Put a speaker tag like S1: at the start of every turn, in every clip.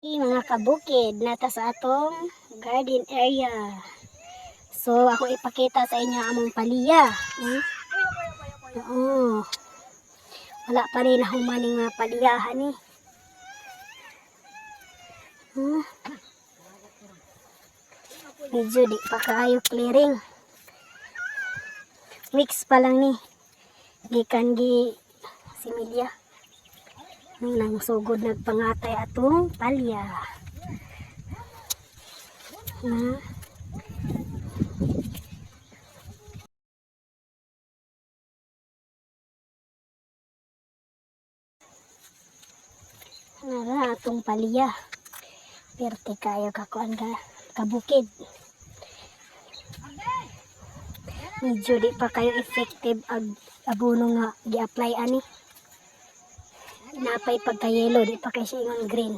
S1: Mga kabukid nata sa atong garden area. So ako ipakita sa inyo among palya. Oo. Wala pa rin nahumaning mga palyahan eh. Medyo di pa kaayo clearing. Mix pa lang ni. Gikan gi similya. Nang sugod nagpangatay atong palya. Nara atong palya. Perte kayo kakuan ka kabukid. Medyo di pa kayo effective ag abono nga gi-apply ani. Napay pagka yellow, di pa kayo siya ingon green.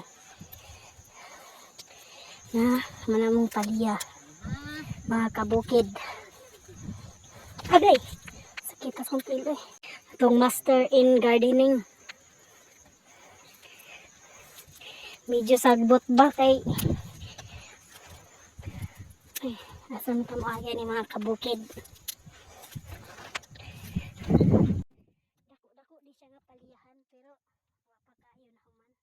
S1: Na manamong palya. Mga kabukid. Agay! Sakit akong pilo eh. Itong master in gardening. Medyo sagbot ba kay ay, asan ka mo agay ni mga kabukid. Dako di siya nga palyahan pero wapa kayo na human.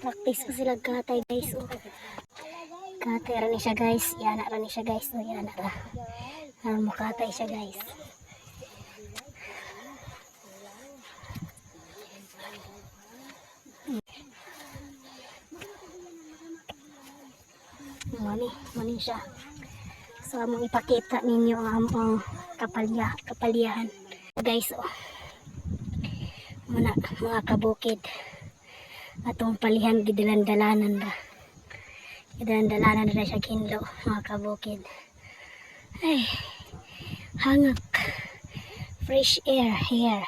S1: Practice ko sila katay guys. Katay ra ni siya guys. Yana ra ni siya guys. Yana ra. Mukatay siya guys. Mani siya. So among ipakita ninyo ang among kapalyahan. Guys, mga kabukid. Atong palihan gidalan-dalanan ra. Gidalan-dalanan ra siya kinlo, mga kabukid. Ay, hangak. Fresh air here.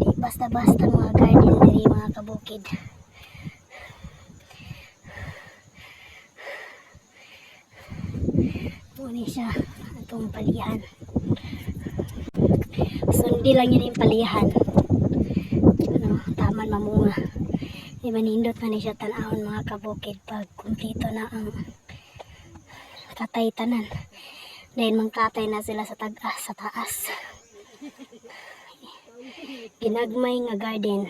S1: Di basta-basta mga garden diri mga kabukid. Muna siya atong palihan. Sundi lang yun yung palihan. Taman mamunga. Diba nindot na siya tanahon mga kabukid pag kumpleto na ang katay tanan. Dahil mangkatay na sila sa taas. Ginagmay nga garden.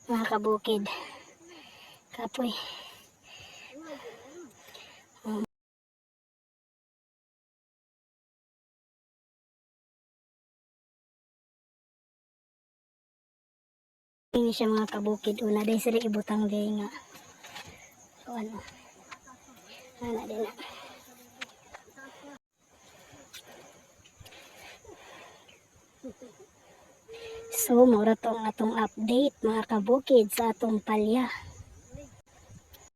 S1: Mga kabukid. Kapoy. Ini siya mga kabukid. Una din sila ibutang din nga. So ano. Ana din na. So, mura tong atong update mga kabukid sa atong palya.